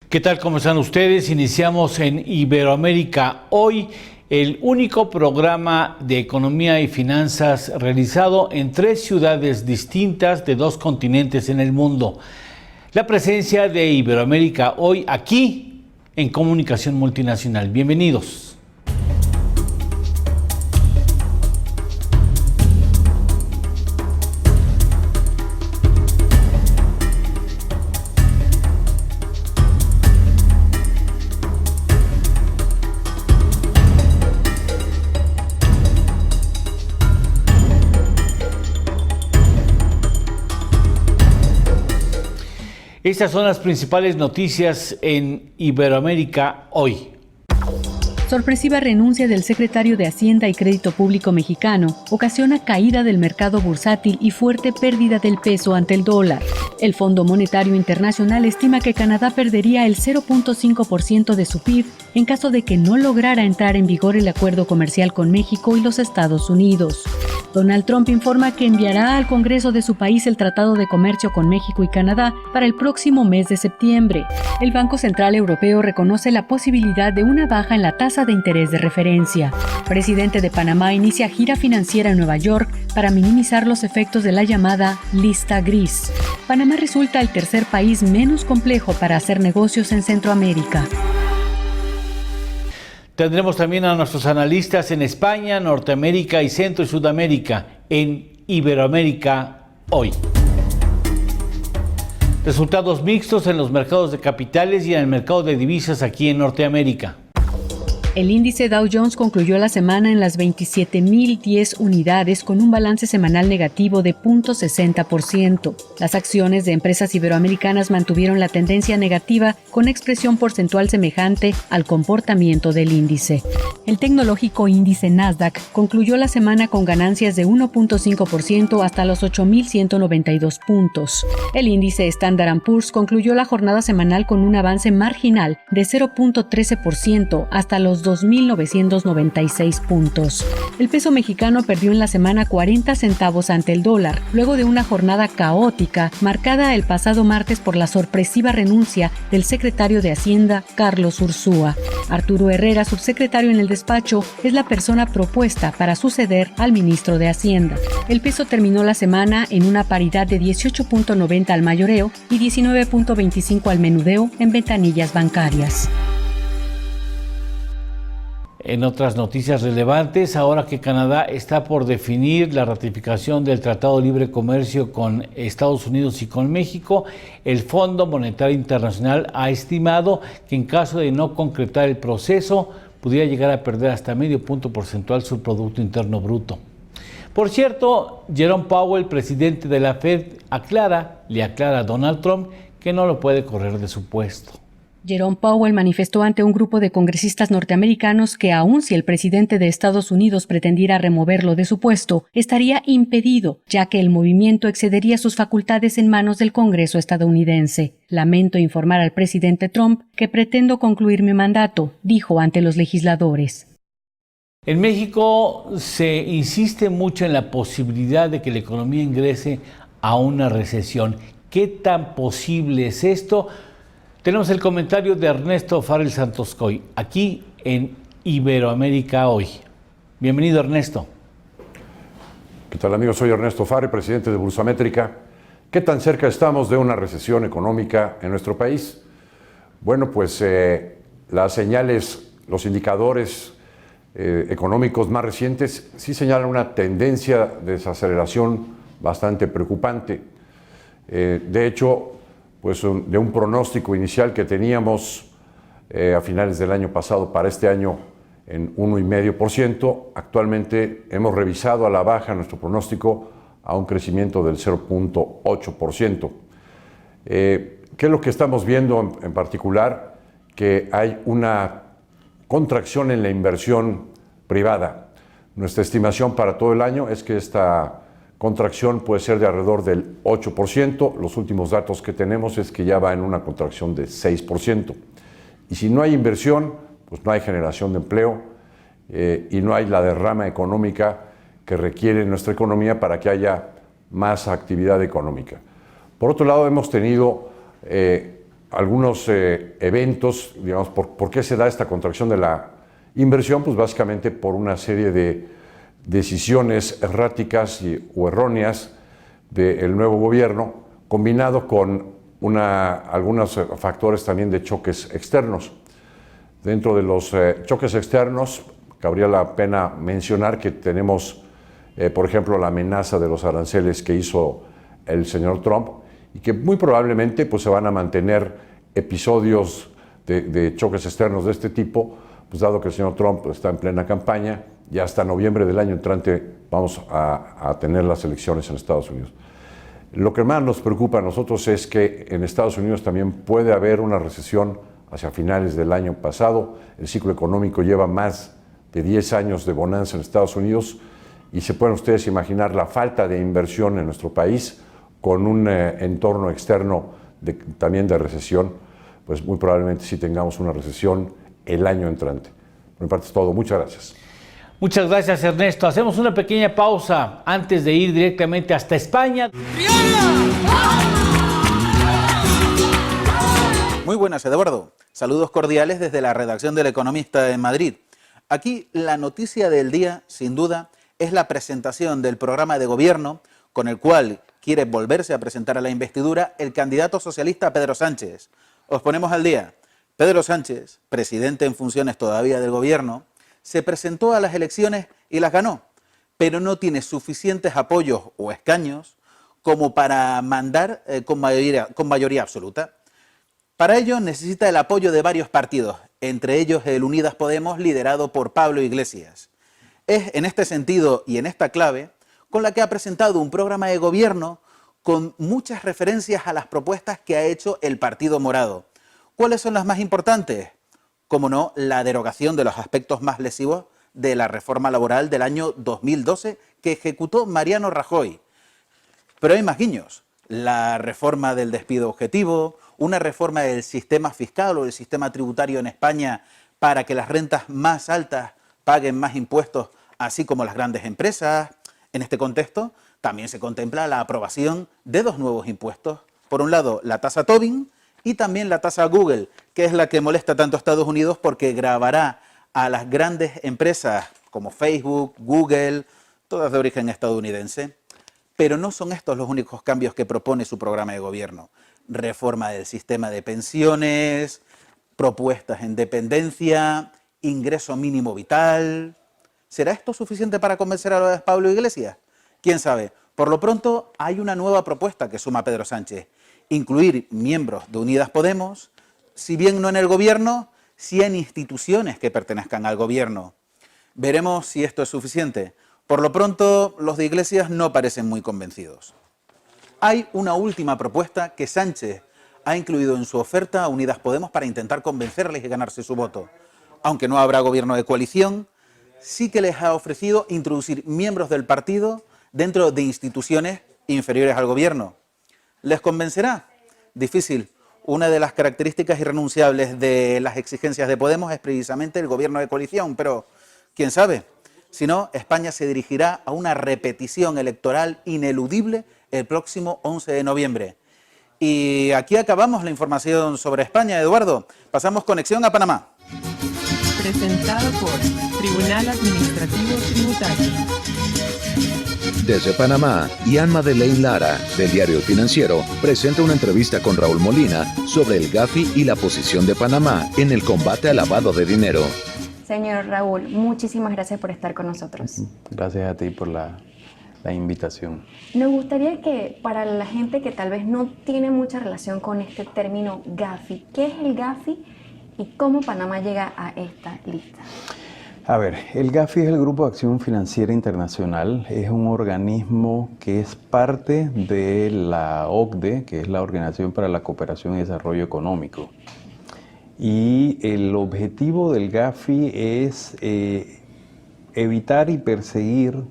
¿Qué tal? ¿Cómo están ustedes? Iniciamos en Iberoamérica hoy, el único programa de economía y finanzas realizado en 3 ciudades distintas de 2 continentes en el mundo. La presencia de Iberoamérica hoy aquí en Comunicación Multinacional. Bienvenidos. Estas son las principales noticias en Iberoamérica hoy. Sorpresiva renuncia del secretario de Hacienda y Crédito Público mexicano ocasiona caída del mercado bursátil y fuerte pérdida del peso ante el dólar. El Fondo Monetario Internacional estima que Canadá perdería el 0.5% de su PIB en caso de que no lograra entrar en vigor el acuerdo comercial con México y los Estados Unidos. Donald Trump informa que enviará al Congreso de su país el Tratado de Comercio con México y Canadá para el próximo mes de septiembre. El Banco Central Europeo reconoce la posibilidad de una baja en la tasa de interés de referencia. Presidente de Panamá inicia gira financiera en Nueva York para minimizar los efectos de la llamada lista gris. Panamá resulta el tercer país menos complejo para hacer negocios en Centroamérica. Tendremos también a nuestros analistas en España, Norteamérica y Centro y Sudamérica en Iberoamérica hoy. Resultados mixtos en los mercados de capitales y en el mercado de divisas aquí en Norteamérica. El índice Dow Jones concluyó la semana en las 27.010 unidades con un balance semanal negativo de 0.60%. Las acciones de empresas iberoamericanas mantuvieron la tendencia negativa con expresión porcentual semejante al comportamiento del índice. El tecnológico índice Nasdaq concluyó la semana con ganancias de 1.5% hasta los 8.192 puntos. El índice Standard & Poor's concluyó la jornada semanal con un avance marginal de 0.13% hasta los 2.996 puntos. El peso mexicano perdió en la semana 40 centavos ante el dólar, luego de una jornada caótica marcada el pasado martes por la sorpresiva renuncia del secretario de Hacienda, Carlos Ursúa. Arturo Herrera, subsecretario en el despacho, es la persona propuesta para suceder al ministro de Hacienda. El peso terminó la semana en una paridad de 18.90 al mayoreo y 19.25 al menudeo en ventanillas bancarias. En otras noticias relevantes, ahora que Canadá está por definir la ratificación del Tratado de Libre Comercio con Estados Unidos y con México, el Fondo Monetario Internacional ha estimado que en caso de no concretar el proceso, pudiera llegar a perder hasta medio punto porcentual su Producto Interno Bruto. Por cierto, Jerome Powell, presidente de la Fed, le aclara a Donald Trump que no lo puede correr de su puesto. Jerome Powell manifestó ante un grupo de congresistas norteamericanos que aun si el presidente de Estados Unidos pretendiera removerlo de su puesto, estaría impedido, ya que el movimiento excedería sus facultades en manos del Congreso estadounidense. Lamento informar al presidente Trump que pretendo concluir mi mandato, dijo ante los legisladores. En México se insiste mucho en la posibilidad de que la economía ingrese a una recesión. ¿Qué tan posible es esto? Tenemos el comentario de Ernesto Farrell Santoscoy, aquí en Iberoamérica hoy. Bienvenido, Ernesto. ¿Qué tal, amigos? Soy Ernesto Farrell, presidente de Bursamétrica. ¿Qué tan cerca estamos de una recesión económica en nuestro país? Bueno, pues las señales, los indicadores económicos más recientes sí señalan una tendencia de desaceleración bastante preocupante. De hecho, pues de un pronóstico inicial que teníamos a finales del año pasado para este año en 1,5%, actualmente hemos revisado a la baja nuestro pronóstico a un crecimiento del 0.8%. ¿Qué es lo que estamos viendo en particular? Que hay una contracción en la inversión privada. Nuestra estimación para todo el año es que esta contracción puede ser de alrededor del 8%. Los últimos datos que tenemos es que ya va en una contracción de 6%. Y si no hay inversión, pues no hay generación de empleo y no hay la derrama económica que requiere nuestra economía para que haya más actividad económica. Por otro lado, hemos tenido algunos eventos, digamos, ¿por qué se da esta contracción de la inversión? Pues básicamente por una serie de decisiones erráticas o erróneas del nuevo gobierno, combinado con algunos factores también de choques externos. Dentro de los choques externos, cabría la pena mencionar que tenemos, por ejemplo, la amenaza de los aranceles que hizo el señor Trump, y que muy probablemente pues, se van a mantener episodios de choques externos de este tipo, pues dado que el señor Trump está en plena campaña y hasta noviembre del año entrante vamos a tener las elecciones en Estados Unidos. Lo que más nos preocupa a nosotros es que en Estados Unidos también puede haber una recesión hacia finales del año pasado. El ciclo económico lleva más de 10 años de bonanza en Estados Unidos y se pueden ustedes imaginar la falta de inversión en nuestro país con un entorno externo también de recesión, pues muy probablemente sí tengamos una recesión el año entrante. Por mi parte es todo. Muchas gracias. Muchas gracias, Ernesto. Hacemos una pequeña pausa antes de ir directamente hasta España. Muy buenas, Eduardo. Saludos cordiales desde la redacción del Economista en Madrid. Aquí la noticia del día, sin duda, es la presentación del programa de gobierno con el cual quiere volverse a presentar a la investidura el candidato socialista Pedro Sánchez. Os ponemos al día. Pedro Sánchez, presidente en funciones todavía del gobierno, se presentó a las elecciones y las ganó, pero no tiene suficientes apoyos o escaños como para mandar con mayoría absoluta. Para ello necesita el apoyo de varios partidos, entre ellos el Unidas Podemos, liderado por Pablo Iglesias. Es en este sentido y en esta clave con la que ha presentado un programa de gobierno con muchas referencias a las propuestas que ha hecho el Partido Morado. ¿Cuáles son las más importantes? Como no, la derogación de los aspectos más lesivos de la reforma laboral del año 2012 que ejecutó Mariano Rajoy. Pero hay más guiños. La reforma del despido objetivo, una reforma del sistema fiscal o del sistema tributario en España para que las rentas más altas paguen más impuestos, así como las grandes empresas. En este contexto, también se contempla la aprobación de dos nuevos impuestos. Por un lado, la tasa Tobin y también la tasa Google, que es la que molesta tanto a Estados Unidos porque gravará a las grandes empresas como Facebook, Google, todas de origen estadounidense. Pero no son estos los únicos cambios que propone su programa de gobierno. Reforma del sistema de pensiones, propuestas en dependencia, ingreso mínimo vital. ¿Será esto suficiente para convencer a Pablo Iglesias? ¿Quién sabe? Por lo pronto hay una nueva propuesta que suma Pedro Sánchez. Incluir miembros de Unidas Podemos, si bien no en el gobierno, sí en instituciones que pertenezcan al gobierno. Veremos si esto es suficiente. Por lo pronto, los de Iglesias no parecen muy convencidos. Hay una última propuesta que Sánchez ha incluido en su oferta a Unidas Podemos para intentar convencerles y ganarse su voto. Aunque no habrá gobierno de coalición, sí que les ha ofrecido introducir miembros del partido dentro de instituciones inferiores al gobierno. ¿Les convencerá? Difícil. Una de las características irrenunciables de las exigencias de Podemos es precisamente el gobierno de coalición, pero quién sabe. Si no, España se dirigirá a una repetición electoral ineludible el próximo 11 de noviembre. Y aquí acabamos la información sobre España, Eduardo. Pasamos conexión a Panamá. Presentado por Tribunal Administrativo Tributario. Desde Panamá, Ian Madeleine Lara, del Diario Financiero, presenta una entrevista con Raúl Molina sobre el Gafi y la posición de Panamá en el combate al lavado de dinero. Señor Raúl, muchísimas gracias por estar con nosotros. Gracias a ti por la invitación. Nos gustaría que para la gente que tal vez no tiene mucha relación con este término Gafi, ¿qué es el Gafi y cómo Panamá llega a esta lista? A ver, el Gafi es el Grupo de Acción Financiera Internacional, es un organismo que es parte de la OCDE, que es la Organización para la Cooperación y Desarrollo Económico. Y el objetivo del Gafi es evitar y perseguir,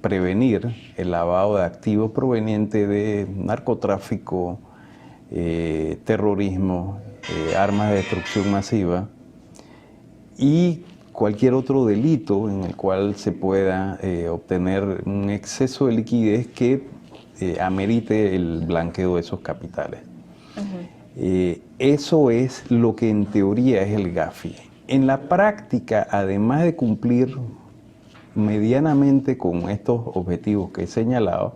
prevenir el lavado de activos proveniente de narcotráfico, terrorismo, armas de destrucción masiva y cualquier otro delito en el cual se pueda obtener un exceso de liquidez que amerite el blanqueo de esos capitales. Eso es lo que en teoría es el Gafi. En la práctica, además de cumplir medianamente con estos objetivos que he señalado,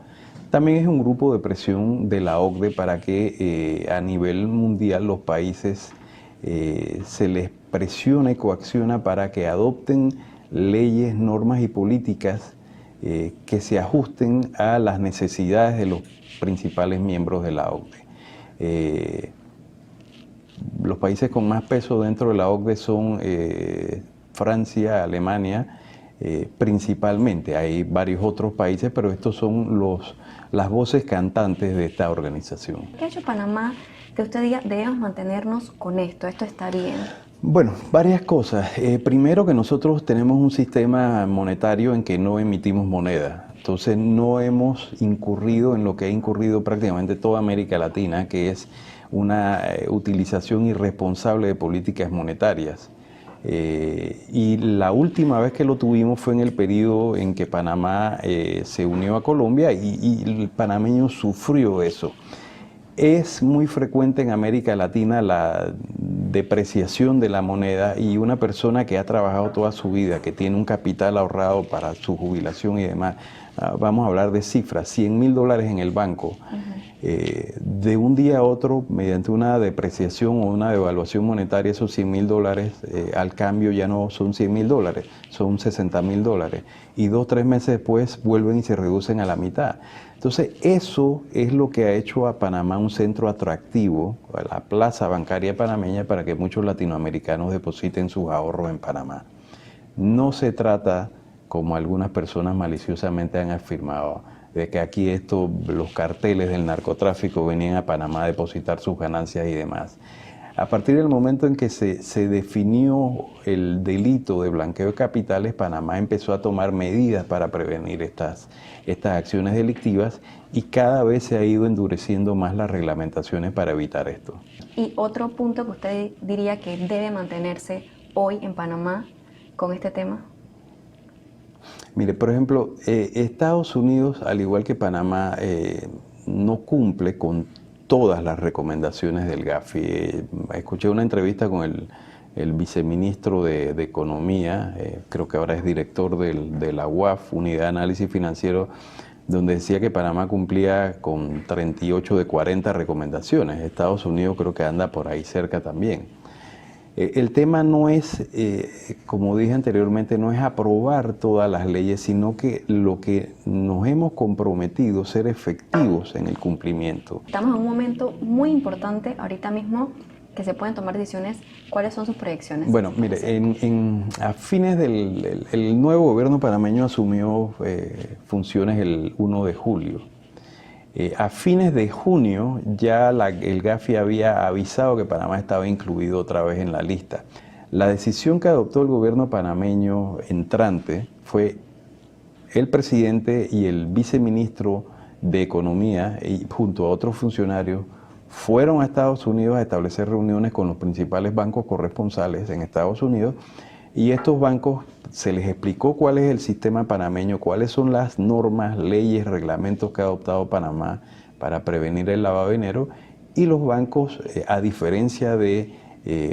también es un grupo de presión de la OCDE para que a nivel mundial los países se les presiona y coacciona para que adopten leyes, normas y políticas que se ajusten a las necesidades de los principales miembros de la OCDE. Los países con más peso dentro de la OCDE son Francia, Alemania, principalmente. Hay varios otros países, pero estos son las voces cantantes de esta organización. ¿Qué ha hecho Panamá que usted diga, debemos mantenernos con esto está bien? Bueno, varias cosas. Primero, que nosotros tenemos un sistema monetario en que no emitimos moneda. Entonces no hemos incurrido en lo que ha incurrido prácticamente toda América Latina, que es una utilización irresponsable de políticas monetarias. Y la última vez que lo tuvimos fue en el periodo en que Panamá se unió a Colombia y el panameño sufrió eso. Es muy frecuente en América Latina la depreciación de la moneda, y una persona que ha trabajado toda su vida, que tiene un capital ahorrado para su jubilación y demás, vamos a hablar de cifras, $100,000 en el banco, de un día a otro, mediante una depreciación o una devaluación monetaria, esos $100,000 al cambio ya no son $100,000, son $60,000, y 2 o 3 meses después vuelven y se reducen a la mitad. Entonces eso es lo que ha hecho a Panamá un centro atractivo, la plaza bancaria panameña, para que muchos latinoamericanos depositen sus ahorros en Panamá. No se trata, como algunas personas maliciosamente han afirmado, de que aquí los carteles del narcotráfico venían a Panamá a depositar sus ganancias y demás. A partir del momento en que se definió el delito de blanqueo de capitales, Panamá empezó a tomar medidas para prevenir estas acciones delictivas, y cada vez se ha ido endureciendo más las reglamentaciones para evitar esto. Y otro punto que usted diría que debe mantenerse hoy en Panamá con este tema. Mire, por ejemplo, Estados Unidos, al igual que Panamá, no cumple con todas las recomendaciones del Gafi. Escuché una entrevista con el viceministro de Economía, creo que ahora es director de la UAF, Unidad de Análisis Financiero, donde decía que Panamá cumplía con 38 de 40 recomendaciones. Estados Unidos creo que anda por ahí cerca también. El tema no es, como dije anteriormente, no es aprobar todas las leyes, sino que lo que nos hemos comprometido, ser efectivos en el cumplimiento. Estamos en un momento muy importante ahorita mismo que se pueden tomar decisiones. ¿Cuáles son sus proyecciones? Bueno, mire, a fines el nuevo gobierno panameño asumió funciones el 1 de julio. A fines de junio ya el Gafi había avisado que Panamá estaba incluido otra vez en la lista. La decisión que adoptó el gobierno panameño entrante fue el presidente y el viceministro de Economía, y junto a otros funcionarios, fueron a Estados Unidos a establecer reuniones con los principales bancos corresponsales en Estados Unidos, y estos bancos se les explicó cuál es el sistema panameño, cuáles son las normas, leyes, reglamentos que ha adoptado Panamá para prevenir el lavado de dinero, y los bancos, a diferencia de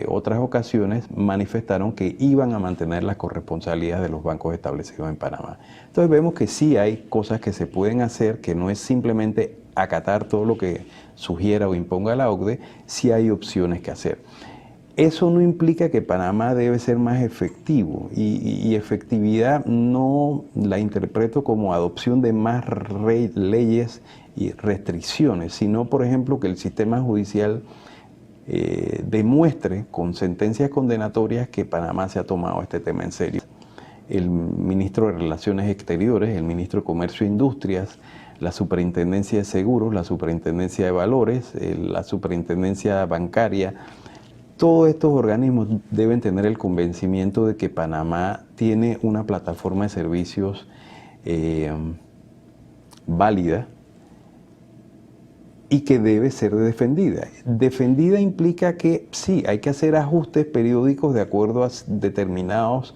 otras ocasiones, manifestaron que iban a mantener las corresponsabilidades de los bancos establecidos en Panamá. Entonces vemos que sí hay cosas que se pueden hacer, que no es simplemente acatar todo lo que sugiera o imponga la OCDE, sí hay opciones que hacer. Eso no implica que Panamá debe ser más efectivo, y efectividad no la interpreto como adopción de más leyes y restricciones, sino, por ejemplo, que el sistema judicial demuestre con sentencias condenatorias que Panamá se ha tomado este tema en serio. El ministro de Relaciones Exteriores, el ministro de Comercio e Industrias, la Superintendencia de Seguros, la Superintendencia de Valores, la Superintendencia Bancaria, todos estos organismos deben tener el convencimiento de que Panamá tiene una plataforma de servicios válida y que debe ser defendida. Defendida implica que sí, hay que hacer ajustes periódicos de acuerdo a determinados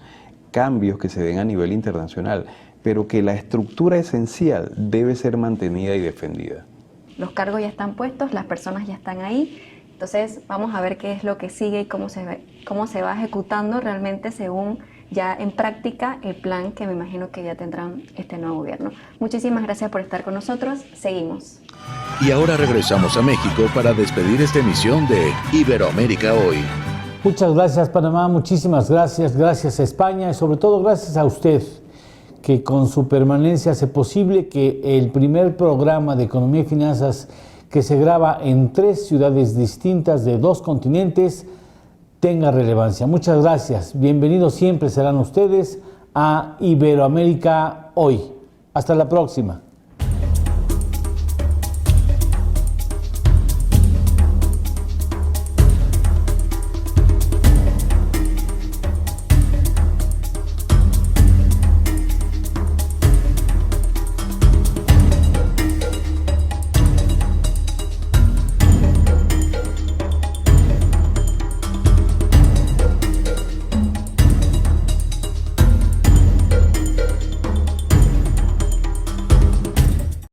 cambios que se den a nivel internacional, pero que la estructura esencial debe ser mantenida y defendida. los cargos ya están puestos, las personas ya están ahí. Entonces vamos a ver qué es lo que sigue y cómo se va ejecutando realmente según ya en práctica el plan que me imagino que ya tendrán este nuevo gobierno. Muchísimas gracias por estar con nosotros. Seguimos. Y ahora regresamos a México para despedir esta emisión de Iberoamérica Hoy. Muchas gracias, Panamá, muchísimas gracias, gracias a España y sobre todo gracias a usted, que con su permanencia hace posible que el primer programa de economía y finanzas que se graba en 3 ciudades distintas de 2 continentes tenga relevancia. Muchas gracias, bienvenidos siempre serán ustedes a Iberoamérica Hoy. Hasta la próxima.